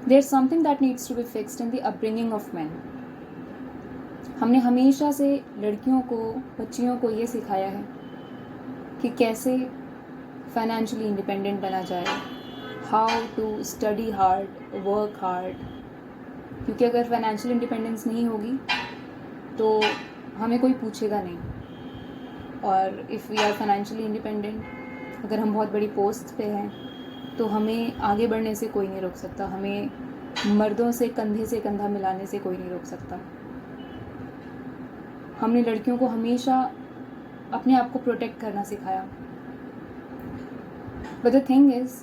There's something that needs to be fixed in the upbringing of men. हमने हमेशा से लड़कियों को, बच्चियों को ये सिखाया है कि कैसे फाइनेंशियली इंडिपेंडेंट बना जाए, how to study hard, work hard. क्योंकि अगर फाइनेंशियल इंडिपेंडेंस नहीं होगी तो हमें कोई पूछेगा नहीं. और if we are financially independent, अगर हम बहुत बड़ी पोस्ट पे हैं तो हमें आगे बढ़ने से कोई नहीं रोक सकता. हमें मर्दों से कंधा मिलाने से कोई नहीं रोक सकता. हमने लड़कियों को हमेशा अपने आप को प्रोटेक्ट करना सिखाया. बट द थिंग इज़,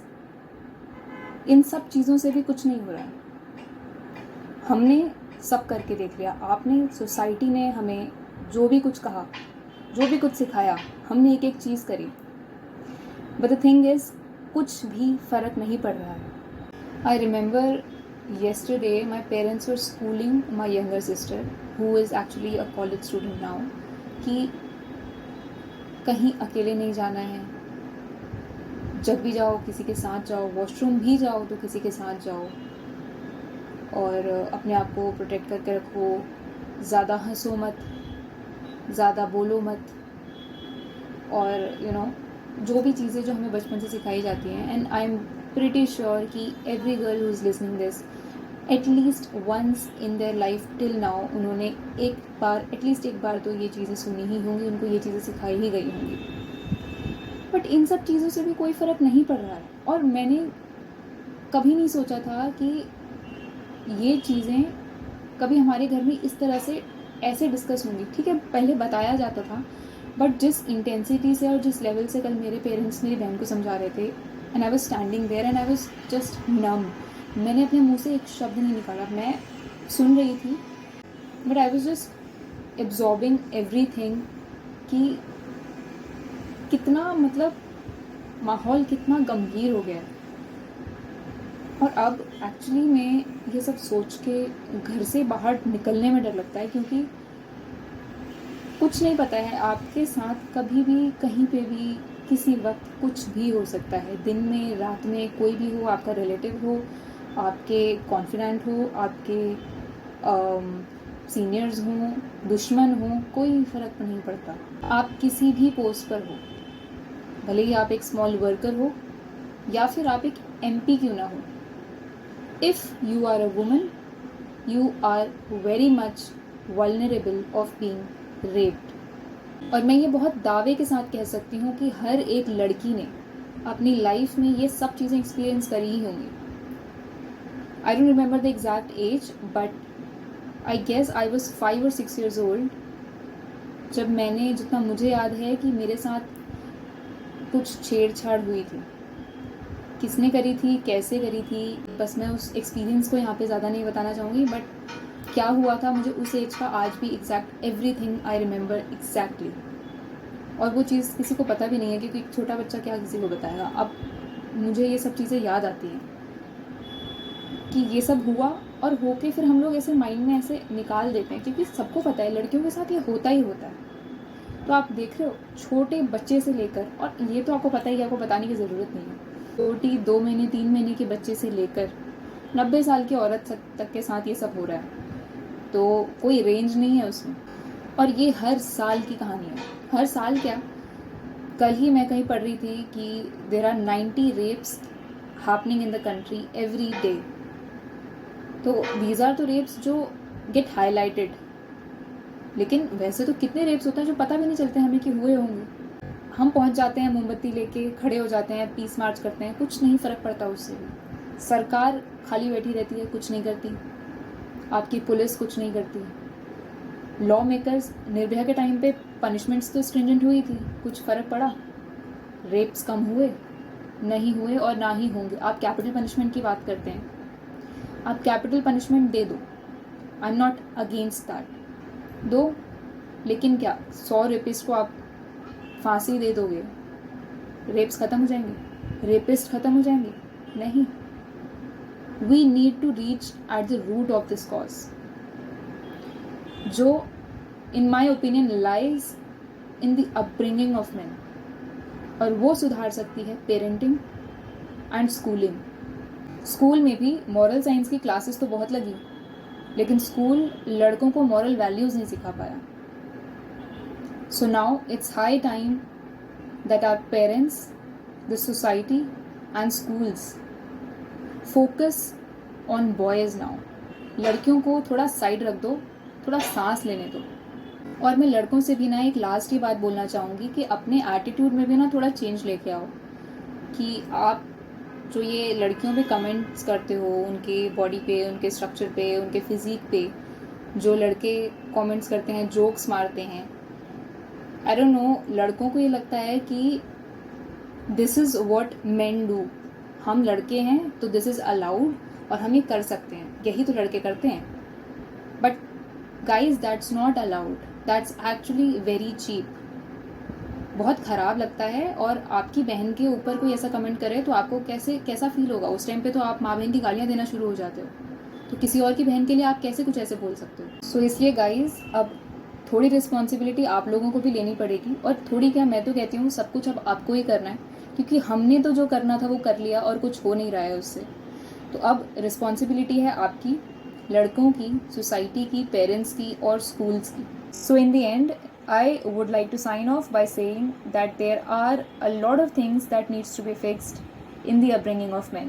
इन सब चीज़ों से भी कुछ नहीं हो रहा है. हमने सब करके देख लिया. आपने, सोसाइटी ने हमें जो भी कुछ कहा, जो भी कुछ सिखाया, हमने एक एक चीज़ करी. बट द थिंग इज़, कुछ भी फ़र्क नहीं पड़ रहा है. I remember yesterday my parents were schooling my younger sister, who is actually a college student now, कि कहीं अकेले नहीं जाना है. जब भी जाओ किसी के साथ जाओ, वॉशरूम भी जाओ तो किसी के साथ जाओ, और अपने आप को प्रोटेक्ट करके रखो. ज़्यादा हंसो मत, ज़्यादा बोलो मत, और जो भी चीज़ें जो हमें बचपन से सिखाई जाती हैं. And I am pretty sure कि every girl who is listening this, at least once in their life till now, उन्होंने एटलीस्ट एक बार तो ये चीज़ें सुनी ही होंगी, उनको ये चीज़ें सिखाई ही गई होंगी. बट इन सब चीज़ों से भी कोई फ़र्क नहीं पड़ रहा है. और मैंने कभी नहीं सोचा था कि ये चीज़ें कभी हमारे घर में इस तरह से ऐसे डिस्कस होंगी. ठीक है, पहले बताया जाता था, बट जिस इंटेंसिटी से और जिस लेवल से कल मेरे पेरेंट्स मेरी बहन को समझा रहे थे, and I was standing there and I was just numb. मैंने अपने मुंह से एक शब्द नहीं निकाला. मैं सुन रही थी, but I was just absorbing everything, कि कितना, मतलब माहौल कितना गंभीर हो गया. और अब एक्चुअली में ये सब सोच के घर से बाहर निकलने में डर लगता है, क्योंकि कुछ नहीं पता है, आपके साथ कभी भी कहीं पे भी किसी वक्त कुछ भी हो सकता है. दिन में, रात में, कोई भी हो, आपका रिलेटिव हो, आपके कॉन्फिडेंट हो, आपके सीनियर्स हों, दुश्मन हों, कोई फ़र्क नहीं पड़ता. आप किसी भी पोस्ट पर हो, भले ही आप एक स्मॉल वर्कर हो या फिर आप एक MP क्यों ना हो, if you are a woman, you are very much vulnerable of being raped. और मैं ये बहुत दावे के साथ कह सकती हूँ कि हर एक लड़की ने अपनी लाइफ में ये सब चीज़ें एक्सपीरियंस करी ही होंगी. I don't remember the exact age, but I guess I was 5 or 6 years old जब मैंने, जितना मुझे याद है, कि मेरे साथ कुछ छेड़छाड़ हुई थी. किसने करी थी, कैसे करी थी, बस मैं उस एक्सपीरियंस को यहाँ पे ज़्यादा नहीं बताना चाहूँगी. बट क्या हुआ था मुझे उस एज का आज भी exact everything I remember exactly. और वो चीज़ किसी को पता भी नहीं है, क्योंकि एक छोटा बच्चा क्या किसी को बताएगा. अब मुझे ये सब चीज़ें याद आती हैं कि ये सब हुआ, और होके फिर हम लोग ऐसे माइंड में ऐसे निकाल देते हैं, क्योंकि सबको पता है लड़कियों के साथ ये होता ही होता है. तो आप देख रहे हो, छोटे बच्चे से लेकर, और ये तो आपको पता ही है, आपको बताने की ज़रूरत नहीं है, छोटी 2 महीने 3 महीने के बच्चे से लेकर 90 साल की औरत तक के साथ ये सब हो रहा है. तो कोई रेंज नहीं है उसमें. और ये हर साल की कहानी है. हर साल क्या, कल ही मैं कहीं पढ़ रही थी कि there are 90 rapes happening in the country every day. तो दीज आर तो रेप्स जो गेट हाईलाइटेड, लेकिन वैसे तो कितने रेप्स होते हैं जो पता भी नहीं चलते हमें कि हुए होंगे. हम पहुंच जाते हैं, मोमबत्ती लेके खड़े हो जाते हैं, पीस मार्च करते हैं, कुछ नहीं फ़र्क पड़ता उससे भी. सरकार खाली बैठी रहती है, कुछ नहीं करती. आपकी पुलिस कुछ नहीं करती. लॉ मेकर्स, निर्भया के टाइम पे पनिशमेंट्स तो स्ट्रिंजेंट हुई थी, कुछ फ़र्क पड़ा? रेप्स कम हुए? नहीं हुए, और ना ही होंगे. आप कैपिटल पनिशमेंट की बात करते हैं, आप कैपिटल पनिशमेंट दे दो, I am not against that, दो. लेकिन क्या 100 रेपिस्ट को आप फांसी दे दोगे, रेप्स ख़त्म हो जाएंगे? रेपिस्ट ख़त्म हो जाएंगे? नहीं. We need to reach at the root of this cause, जो in my opinion lies in the upbringing of man. और वो सुधार सकती है पेरेंटिंग एंड स्कूलिंग. स्कूल में भी मॉरल साइंस की क्लासेस तो बहुत लगी, लेकिन स्कूल लड़कों को मॉरल वैल्यूज़ नहीं सिखा पाया. So now it's high time that our parents, the society and schools focus on boys now. लड़कियों को थोड़ा साइड रख दो, थोड़ा सांस लेने दो. और मैं लड़कों से भी ना एक लास्ट ही बात बोलना चाहूँगी कि अपने एटीट्यूड में भी ना थोड़ा चेंज लेके आओ. कि आप जो ये लड़कियों पे कमेंट्स करते हो, उनके बॉडी पे, उनके स्ट्रक्चर पे, उनके फिजिक पे, जो लड़के कमेंट्स करते हैं, जोक्स मारते हैं, आई डोंट नो, लड़कों को ये लगता है कि this is what main do. हम लड़के हैं तो दिस इज़ अलाउड और हम ये कर सकते हैं, यही तो लड़के करते हैं. But guys, that's not allowed, that's actually very cheap. बहुत ख़राब लगता है. और आपकी बहन के ऊपर कोई ऐसा कमेंट करे तो आपको कैसा फील होगा उस टाइम पे. तो आप माँ बहन की गालियाँ देना शुरू हो जाते हो, तो किसी और की बहन के लिए आप कैसे कुछ ऐसे बोल सकते हो. सो इसलिए गाइज, अब थोड़ी रिस्पॉन्सिबिलिटी आप लोगों को भी लेनी पड़ेगी. और थोड़ी क्या, मैं तो कहती हूँ सब कुछ अब आपको ही करना है, क्योंकि हमने तो जो करना था वो कर लिया और कुछ हो नहीं रहा है उससे. तो अब रिस्पॉन्सिबिलिटी है आपकी, लड़कों की, सोसाइटी की, पेरेंट्स की और स्कूल्स की. So in the end, I would like to sign off by saying that there are a lot of things that needs to be fixed in the upbringing of men.